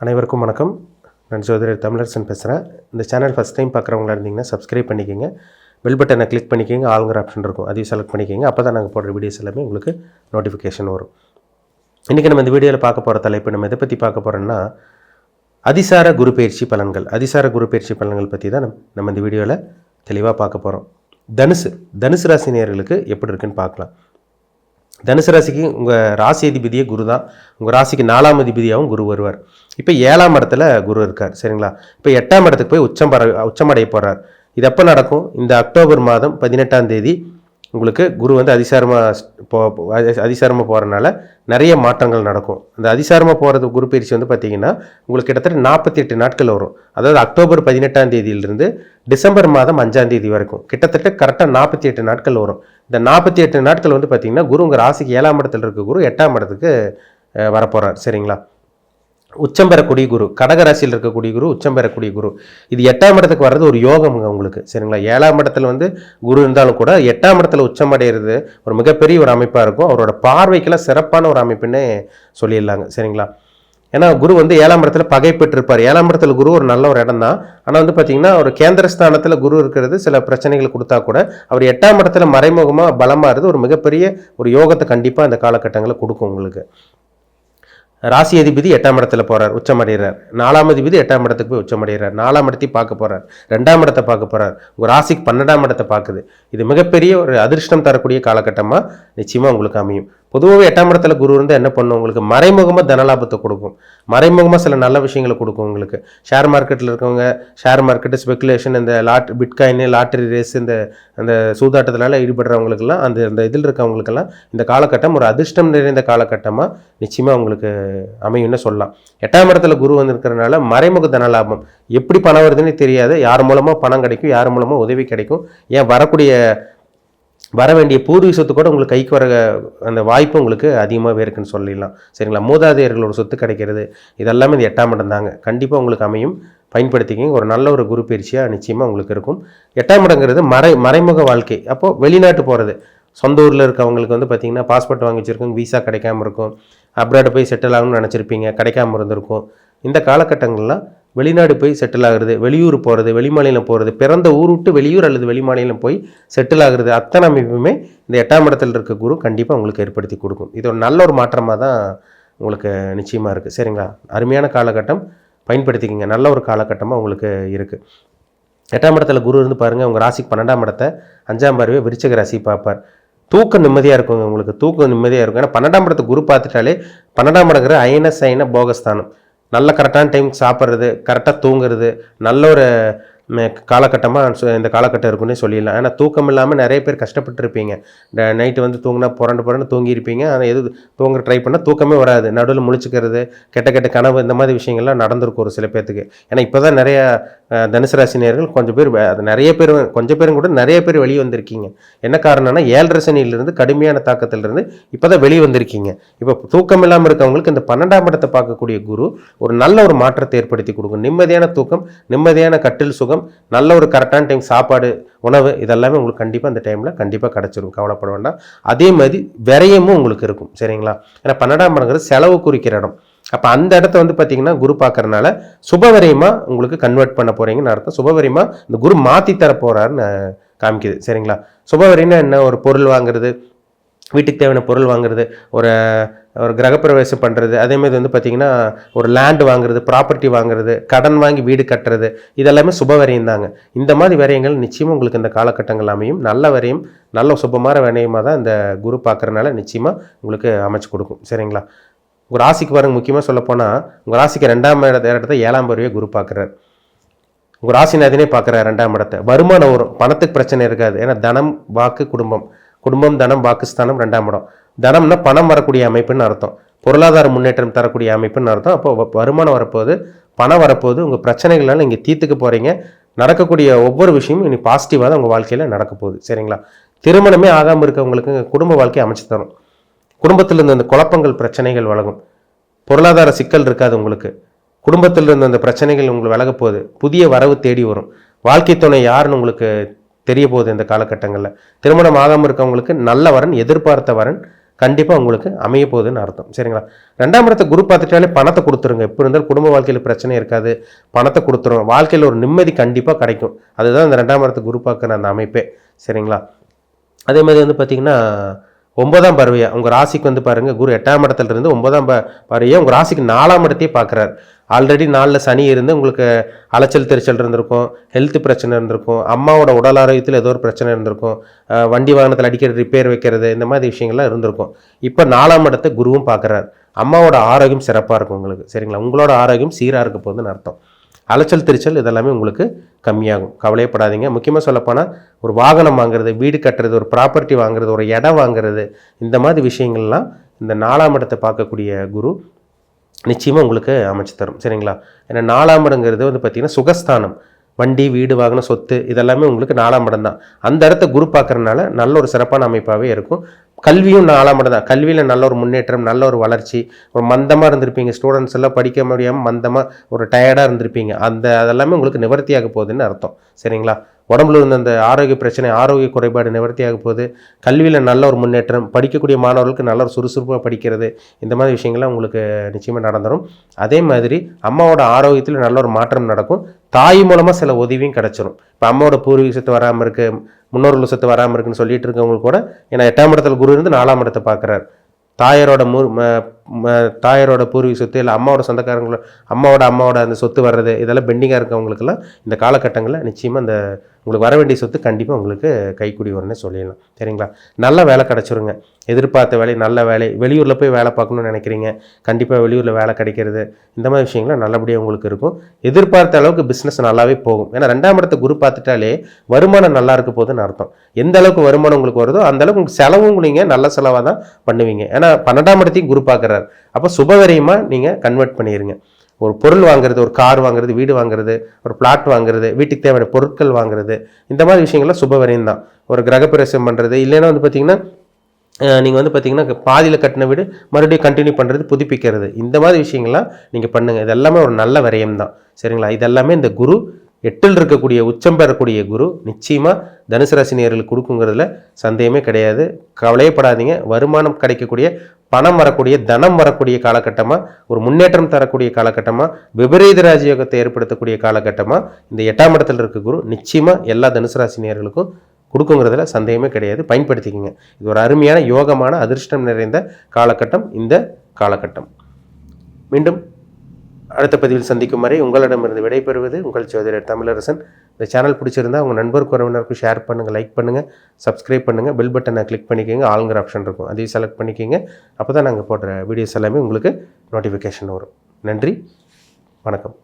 அனைவருக்கும் வணக்கம். நான் ஜோதிடர் தமிழரசன் பேசுகிறேன். இந்த சேனல் ஃபஸ்ட் டைம் பார்க்குறவங்களா இருந்தீங்கன்னா சப்ஸ்கிரைப் பண்ணிக்கோங்க. பெல் பட்டனை கிளிக் பண்ணிக்கோங்க. ஆளுங்கிற ஆப்ஷன் இருக்கும், அதையும் செலக்ட் பண்ணிக்கோங்க. அப்போ தான் நாங்கள் போடுற வீடியோஸ் எல்லாமே உங்களுக்கு நோட்டிஃபிகேஷன் வரும். இன்றைக்கி நம்ம இந்த வீடியோவில் பார்க்க போகிற தலைப்பு நம்ம எதை பற்றி பார்க்க போகிறோம்னா, அதிசார குரு பயிற்சி பலன்கள். அதிசார குரு பயிற்சி பலன்கள் பற்றி தான் நம்ம இந்த வீடியோவில் தெளிவாக பார்க்க போகிறோம். தனுசு ராசி நேயர்களுக்கு எப்படி இருக்குன்னு பார்க்கலாம். தனுசு ராசிக்கு உங்கள் ராசி அதிபதியே குரு தான். உங்கள் ராசிக்கு 4ஆம் அதிபதியாகவும் குரு வருவார். இப்போ 7ஆம் இடத்துல குரு இருக்கார், சரிங்களா? இப்போ 8ஆம் இடத்துக்கு போய் உச்சமடைய போகிறார். இது எப்போ நடக்கும்? இந்த அக்டோபர் மாதம் 18ஆம் தேதி உங்களுக்கு குரு வந்து அதிசாரமாக போகிறனால நிறைய மாற்றங்கள் நடக்கும். அந்த அதிசாரமாக போகிறது குரு பயிற்சி வந்து பார்த்திங்கன்னா உங்களுக்கு கிட்டத்தட்ட 48 நாட்கள் வரும். அதாவது அக்டோபர் 18ஆம் தேதியிலிருந்து டிசம்பர் மாதம் 5ஆம் தேதி வரைக்கும் கிட்டத்தட்ட கரெக்டாக 48 நாட்கள் வரும். இந்த 48 நாட்கள் வந்து பார்த்திங்கன்னா குரு உங்கள் ராசிக்கு 7ஆம் இடத்துல இருக்க குரு 8ஆம் இடத்துக்கு வரப்போகிறார், சரிங்களா? உச்சம் பெறக்கூடிய குரு, கடகராசியில் இருக்கக்கூடிய குரு, உச்சம் பெறக்கூடிய குரு. இது 8ஆம் இடத்துக்கு வர்றது ஒரு யோகம்ங்க உங்களுக்கு, சரிங்களா? 7ஆம் இடத்துல வந்து குரு இருந்தாலும் கூட 8ஆம் இடத்துல உச்சம் அடைகிறது ஒரு மிகப்பெரிய ஒரு அமைப்பாக இருக்கும். அவரோட பார்வைக்கெல்லாம் சிறப்பான ஒரு அமைப்புன்னே சொல்லிடலாங்க, சரிங்களா? ஏன்னா குரு வந்து 7ஆம் இடத்துல பகை பெற்றிருப்பார். 7ஆம் இடத்துல குரு ஒரு நல்ல ஒரு இடம் தான். ஆனால் வந்து பார்த்தீங்கன்னா ஒரு கேந்திரஸ்தானத்தில் குரு இருக்கிறது சில பிரச்சனைகளை கொடுத்தா கூட அவர் 8ஆம் இடத்துல மறைமுகமாக பலமாக இருந்து ஒரு மிகப்பெரிய ஒரு யோகத்தை கண்டிப்பாக இந்த காலகட்டங்களில் கொடுக்கும் உங்களுக்கு. ராசி அதிபதி 8ஆம் இடத்துல போகிறார், உச்சமடைகிறார். 4ஆம் அதிபதி 8ஆம் இடத்துக்கு போய் உச்சமடைகிறார். 4ஆம் இடத்தையும் பார்க்க போகிறார், 2ஆம் இடத்தை பார்க்க போகிறார். உங்கள் ராசிக்கு 12ஆம் இடத்தை பார்க்குது. இது மிகப்பெரிய ஒரு அதிர்ஷ்டம் தரக்கூடிய காலகட்டமாக நிச்சயமாக உங்களுக்கு அமையும். பொதுவாகவே 8ஆம் இடத்துல குரு இருந்தால் என்ன பண்ணும்? உங்களுக்கு மறைமுகமாக தனலாபத்தை கொடுக்கும், மறைமுகமாக சில நல்ல விஷயங்களை கொடுக்கும் உங்களுக்கு. ஷேர் மார்க்கெட்டில் இருக்கவங்க, ஷேர் மார்க்கெட்டு, ஸ்பெகுலேஷன், இந்த பிட்காயின், லாட்டரி ரேஸ், அந்த சூதாட்டத்தினால ஈடுபடுறவங்களுக்கெல்லாம் அந்த இதில் இருக்கவங்களுக்கெல்லாம் இந்த காலகட்டம் ஒரு அதிர்ஷ்டம் நிறைந்த காலகட்டமாக நிச்சயமாக உங்களுக்கு அமையும்னு சொல்லலாம். 8ஆம் இடத்துல குரு வந்துருக்கிறதுனால மறைமுக தனலாபம், எப்படி பணம் வருதுன்னு தெரியாது. யார் மூலமாக பணம் கிடைக்கும், யார் மூலமாக உதவி கிடைக்கும், ஏன் வர வேண்டிய பூர்வீக சொத்து கூட உங்களுக்கு கைக்கு வர அந்த வாய்ப்பு உங்களுக்கு அதிகமாகவே இருக்குன்னு சொல்லிடலாம், சரிங்களா? மூதாதையர்களோட சொத்து கிடைக்கிறது இதெல்லாமே இந்த 8ஆம் இடம் தாங்க. கண்டிப்பாக உங்களுக்கு அமையும், பயன்படுத்திக்கிங்க. ஒரு நல்ல ஒரு குரு பயிற்சியாக நிச்சயமாக உங்களுக்கு இருக்கும். 8ஆம் இடங்கிறது மறைமுக வாழ்க்கை. அப்போது வெளிநாட்டு போகிறது, சொந்த ஊரில் இருக்கவங்களுக்கு வந்து பார்த்திங்கன்னா பாஸ்போர்ட் வாங்கி வச்சுருக்கோங்க, வீசா கிடைக்காம இருக்கும். அப்ராடு போய் செட்டில் ஆகணும்னு நினச்சிருப்பீங்க, கிடைக்காம இருந்திருக்கும். இந்த காலகட்டங்கள்லாம் வெளிநாடு போய் செட்டில் ஆகுறது, வெளியூர் போகிறது, வெளிமாநிலம் போகிறது, பிறந்த ஊர் விட்டு வெளியூர் அல்லது வெளிமாநிலம் போய் செட்டில் ஆகுறது, அத்தனை அமைப்புமே இந்த 8ஆம் இடத்துல இருக்க குரு கண்டிப்பாக உங்களுக்கு ஏற்படுத்தி கொடுக்கும். இது ஒரு நல்ல ஒரு மாற்றமாக தான் உங்களுக்கு நிச்சயமாக இருக்குது, சரிங்களா? அருமையான காலகட்டம், பயன்படுத்திக்கிங்க. நல்ல ஒரு காலகட்டமாக உங்களுக்கு இருக்குது. 8ஆம் இடத்துல குரு இருந்து பாருங்கள், உங்கள் ராசிக்கு 12ஆம் இடத்தை 5ஆம் பார்வையை விருச்சிக ராசி பார்ப்பார். தூக்கம் நிம்மதியாக இருக்குங்க உங்களுக்கு, தூக்கம் நிம்மதியாக இருக்கும். ஏன்னா 12ஆம் இடத்தை குரு பார்த்துட்டாலே 12ஆம் இடங்கிற அயன போகஸ்தானம். நல்ல கரெக்டான டைமுக்கு சாப்பிட்றது, கரெக்டாக தூங்குறது, நல்ல ஒரு காலகட்டமாக இந்த காலகட்டம் இருக்குன்னே சொல்லிடலாம். ஏன்னா தூக்கம் இல்லாமல் நிறைய பேர் கஷ்டப்பட்டுருப்பீங்க. நைட்டு வந்து தூங்கினா புரண்டு தூங்கியிருப்பீங்க. ஆனால் எது தூங்க ட்ரை பண்ணால் தூக்கமே வராது, நடுவில் முழிச்சுக்கிறது, கெட்ட கனவு, இந்த மாதிரி விஷயங்கள்லாம் நடந்திருக்கும் ஒரு சில பேர்த்துக்கு. ஏன்னா இப்போ தான் நிறைய தனுசு ராசி நேயர்கள் கொஞ்சம் பேரும் கூட நிறைய பேர் வெளியே வந்திருக்கீங்க. என்ன காரணம்னா 7.5 சனியிலிருந்து கடுமையான தாக்கத்திலிருந்து இப்போ தான் வெளியே வந்திருக்கீங்க. இப்போ தூக்கம் இல்லாமல் இருக்கவங்களுக்கு இந்த 12ஆம் இடத்தை பார்க்கக்கூடிய குரு ஒரு நல்ல ஒரு மாற்றத்தை ஏற்படுத்தி கொடுக்கும். நிம்மதியான தூக்கம், நிம்மதியான கட்டில் சுகம், நல்ல ஒரு கரெக்டான டைம் சாப்பாடு, உணவு, இதெல்லாமே உங்களுக்கு கண்டிப்பாக அந்த டைமில் கண்டிப்பாக கிடச்சிரும், கவலைப்பட வேண்டாம். அதே மாதிரி விரயமும் உங்களுக்கு இருக்கும், சரிங்களா? ஏன்னா 12ஆம் இடங்கிறது செலவு குறிக்கிற இடம். அப்போ அந்த இடத்த வந்து பார்த்தீங்கன்னா குரு பார்க்கறனால சுபவரியமாக உங்களுக்கு கன்வெர்ட் பண்ண போகிறீங்கன்னு அர்த்தம். சுபவரியமாக இந்த குரு மாற்றி தர போகிறாருன்னு காமிக்குது, சரிங்களா? சுபவரியம்னா என்ன? ஒரு பொருள் வாங்குறது, வீட்டுக்கு தேவையான பொருள் வாங்குறது, ஒரு கிரகப்பிரவேசம் பண்ணுறது, அதேமாதிரி வந்து பார்த்திங்கன்னா ஒரு லேண்டு வாங்குறது, ப்ராப்பர்ட்டி வாங்குறது, கடன் வாங்கி வீடு கட்டுறது, இதெல்லாமே சுபவரியம் தாங்க. இந்த மாதிரி விரயங்கள் நிச்சயமாக உங்களுக்கு இந்த காலகட்டங்கள் அமையும். நல்ல விரயம், நல்ல சுபமான விரயமாக தான் இந்த குரு பார்க்குறதுனால நிச்சயமாக உங்களுக்கு அமைச்சு கொடுக்கும், சரிங்களா? உங்கள் ராசிக்கு பாருங்க, முக்கியமாக சொல்லப்போனால் உங்கள் ராசிக்கு 2ஆம் இடத்தை 7ஆம் பார்வையை குரு பார்க்குறார். உங்கள் ராசிநாதனே பார்க்குறாரு 2ஆம் இடத்தை. வருமானம் வரும், பணத்துக்கு பிரச்சனை இருக்காது. ஏன்னா தனம், வாக்கு, குடும்பம், தனம், வாக்குஸ்தானம் 2ஆம் இடம். தனம்னா பணம் வரக்கூடிய அமைப்புன்னு அர்த்தம், பொருளாதார முன்னேற்றம் தரக்கூடிய அமைப்புன்னு அர்த்தம். அப்போ வருமானம் வரப்போகுது, பணம் வரப்போகுது. உங்கள் பிரச்சனைகளால் நீங்கள் தீர்த்துக்க போகிறீங்க. நடக்கக்கூடிய ஒவ்வொரு விஷயமும் இனி பாசிட்டிவாக தான் உங்கள் வாழ்க்கையில் நடக்க போகுது, சரிங்களா? திருமணமே ஆகாமல் இருக்கவங்களுக்கு குடும்ப வாழ்க்கையை அமைச்சு தரும். குடும்பத்தில் இருந்த அந்த குழப்பங்கள், பிரச்சனைகள் விலகும். பொருளாதார சிக்கல் இருக்காது உங்களுக்கு. குடும்பத்தில் இருந்த அந்த பிரச்சனைகள் உங்களுக்கு விலக போகுது. புதிய வரவு தேடி வரும். வாழ்க்கை துணை யாருன்னு உங்களுக்கு தெரிய போகுது இந்த காலகட்டங்களில். திருமணம் ஆகாமல் இருக்கவங்களுக்கு நல்ல வரன், எதிர்பார்த்த வரன் கண்டிப்பாக உங்களுக்கு அமைய போகுதுன்னு அர்த்தம். சரிங்களா? 2ஆம் இடத்தை குரு பார்த்துட்டாலே பணத்தை கொடுத்துருங்க. எப்போ இருந்தாலும் குடும்ப வாழ்க்கையில் பிரச்சனை இருக்காது, பணத்தை கொடுத்துரும். வாழ்க்கையில் ஒரு நிம்மதி கண்டிப்பாக கிடைக்கும். அதுதான் இந்த 2ஆம் இடத்தை குரு பார்க்குற அந்த அமைப்பே. சரிங்களா? அதே மாதிரி வந்து பார்த்திங்கன்னா 9ஆம் பார்வையா உங்கள் ராசிக்கு வந்து பாருங்கள், குரு 8ஆம் இடத்துல இருந்து 9ஆம் பார்வையா உங்கள் ராசிக்கு 4ஆம் இடத்தையே பார்க்குறாரு. ஆல்ரெடி 4ல் சனி இருந்து உங்களுக்கு அலைச்சல் திருச்சல் இருந்திருக்கும், ஹெல்த் பிரச்சனை இருந்திருக்கும், அம்மாவோட உடல் ஆரோக்கியத்தில் ஏதோ ஒரு பிரச்சனை இருந்திருக்கும், வண்டி வாகனத்தில் அடிக்கிறது, ரிப்பேர் வைக்கிறது, இந்த மாதிரி விஷயங்கள்லாம் இருந்திருக்கும். இப்போ 4ஆம் இடத்தை குருவும் பார்க்குறாரு. அம்மாவோட ஆரோக்கியம் சிறப்பாக இருக்கும் உங்களுக்கு. சரிங்களா? உங்களோட ஆரோக்கியம் சீராக இருக்க போகுதுன்னு அர்த்தம். அலைச்சல் திருச்சல் இதெல்லாமே உங்களுக்கு கம்மியாகும். கவலையப்படாதீங்க. முக்கியமாக சொல்லப்போனால் ஒரு வாகனம் வாங்குறது, வீடு கட்டுறது, ஒரு ப்ராப்பர்ட்டி வாங்குறது, ஒரு இடம் வாங்குறது, இந்த மாதிரி விஷயங்கள்லாம் இந்த 4ஆம் இடத்தை பார்க்கக்கூடிய குரு நிச்சயமாக உங்களுக்கு அமைச்சு தரும். சரிங்களா? ஏன்னா 4ஆம் இடங்கிறது வந்து பார்த்திங்கன்னா சுகஸ்தானம். வண்டி, வீடு, வாகனம், சொத்து இதெல்லாமே உங்களுக்கு 4ஆம் இடம் தான். அந்த இடத்த குரு பார்க்குறதுனால நல்ல ஒரு சிறப்பான அமைப்பாகவே இருக்கும். கல்வியும் 4ஆம் இடம் தான். கல்வியில் நல்ல ஒரு முன்னேற்றம், நல்ல ஒரு வளர்ச்சி. ஒரு மந்தமாக இருந்திருப்பீங்க, ஸ்டூடெண்ட்ஸ் எல்லாம் படிக்க முடியாமல் மந்தமாக ஒரு டயர்டாக இருந்திருப்பீங்க, அதெல்லாமே உங்களுக்கு நிவர்த்தியாக போகுதுன்னு அர்த்தம். சரிங்களா? உடம்புல இருந்த அந்த ஆரோக்கிய பிரச்சனை, ஆரோக்கிய குறைபாடு நிவர்த்தியாக போகுது. கல்வியில் நல்ல ஒரு முன்னேற்றம், படிக்கக்கூடிய மாணவர்களுக்கு நல்ல ஒரு சுறுசுறுப்பாக படிக்கிறது, இந்த மாதிரி விஷயங்கள்லாம் உங்களுக்கு நிச்சயமாக நடந்துடும். அதே மாதிரி அம்மாவோட ஆரோக்கியத்தில் நல்ல ஒரு மாற்றம் நடக்கும். தாய் மூலமாக சில உதவியும் கிடச்சிரும். இப்போ அம்மாவோட பூர்வீக சொத்து வராமல் இருக்குது, முன்னோர்கள் சொத்து வராமல் இருக்குன்னு சொல்லிட்டு இருக்கவங்களுக்கு கூட, ஏன்னா 8ஆம் இடத்துல குரு இருந்து 4ஆம் இடத்தை பார்க்குறாரு. தாயாரோட பூர்வீக சொத்து இல்லை அம்மாவோட அந்த சொத்து வர்றது, இதெல்லாம் பெண்டிங்காக இருக்கவங்களுக்கெல்லாம் இந்த காலகட்டங்களில் நிச்சயமாக இந்த உங்களுக்கு வர வேண்டிய சொத்து கண்டிப்பாக உங்களுக்கு கைக்கூடி வரும்னே சொல்லிடலாம். சரிங்களா? நல்ல வேலை கிடச்சிருங்க. எதிர்பார்த்த வேலை, நல்ல வேலை. வெளியூரில் போய் வேலை பார்க்கணுன்னு நினைக்கிறீங்க, கண்டிப்பாக வெளியூரில் வேலை கிடைக்கிறது, இந்த மாதிரி விஷயங்கள்லாம் நல்லபடியாக உங்களுக்கு இருக்கும். எதிர்பார்த்த அளவுக்கு பிஸ்னஸ் நல்லாவே போகும். ஏன்னா 2ஆம் இடத்தை குரு பார்த்துட்டாலே வருமானம் நல்லா இருக்க போகுதுன்னு அர்த்தம். எந்த அளவுக்கு வருமானம் உங்களுக்கு வருதோ அந்த அளவுக்கு உங்களுக்கு செலவும் நீங்கள் நல்ல செலவாக தான் பண்ணுவீங்க. ஏன்னா 12ஆம் இடத்தையும் குரு பார்க்குறாரு. அப்போ சுபவரியமாக நீங்கள் கன்வெர்ட் பண்ணிடுங்க. ஒரு பொருள் வாங்குறது, ஒரு கார் வாங்குறது, வீடு வாங்குறது, ஒரு பிளாட் வாங்குறது, வீட்டுக்கு தேவையான பொருட்கள் வாங்குறது, இந்த மாதிரி விஷயங்கள்லாம் சுபவரியம் தான். ஒரு கிரகப்பிரவேசம் பண்ணுறது, இல்லைன்னா வந்து பார்த்திங்கன்னா நீங்கள் வந்து பார்த்திங்கன்னா பாதியில் கட்டின வீடு மறுபடியும் கண்டினியூ பண்ணுறது, புதுப்பிக்கிறது, இந்த மாதிரி விஷயங்கள்லாம் நீங்கள் பண்ணுங்கள். இது எல்லாமே ஒரு நல்ல விரயம் தான். சரிங்களா? இதெல்லாமே இந்த குரு 8ல் இருக்கக்கூடிய உச்சம் பெறக்கூடிய குரு நிச்சயமாக தனுசு ராசினியர்களுக்கு கொடுக்குங்கிறதுல சந்தேகமே கிடையாது. கவலையப்படாதீங்க. வருமானம் கிடைக்கக்கூடிய, பணம் வரக்கூடிய, தனம் வரக்கூடிய காலகட்டமாக, ஒரு முன்னேற்றம் தரக்கூடிய காலகட்டமாக, விபரீத ராஜயோகத்தை ஏற்படுத்தக்கூடிய காலகட்டமாக இந்த 8ஆம் இடத்துல இருக்க குரு நிச்சயமாக எல்லா தனுசு ராசினியர்களுக்கும் கொடுக்குங்கிறதுல சந்தேகமே கிடையாது. பயன்படுத்திக்கங்க. இது ஒரு அருமையான யோகமான அதிர்ஷ்டம் நிறைந்த காலகட்டம் இந்த காலகட்டம். மீண்டும் அடுத்த பதிவில் சந்திக்கும் வரை உங்களிடமிருந்து விடைபெறுவது உங்கள் ஜோதிடர் தமிழரசன். இந்த சேனல் பிடிச்சிருந்தா உங்கள் நண்பருக்கு, உறவினருக்கும் ஷேர் பண்ணுங்கள், லைக் பண்ணுங்கள், சப்ஸ்கிரைப் பண்ணுங்கள், பெல் பட்டனை கிளிக் பண்ணிக்கோங்க, ஆளுங்கிற ஆப்ஷன் இருக்கும், அதையும் செலக்ட் பண்ணிக்கோங்க. அப்போ தான் நாங்கள் போடுற வீடியோஸ் எல்லாமே உங்களுக்கு நோட்டிஃபிகேஷன் வரும். நன்றி, வணக்கம்.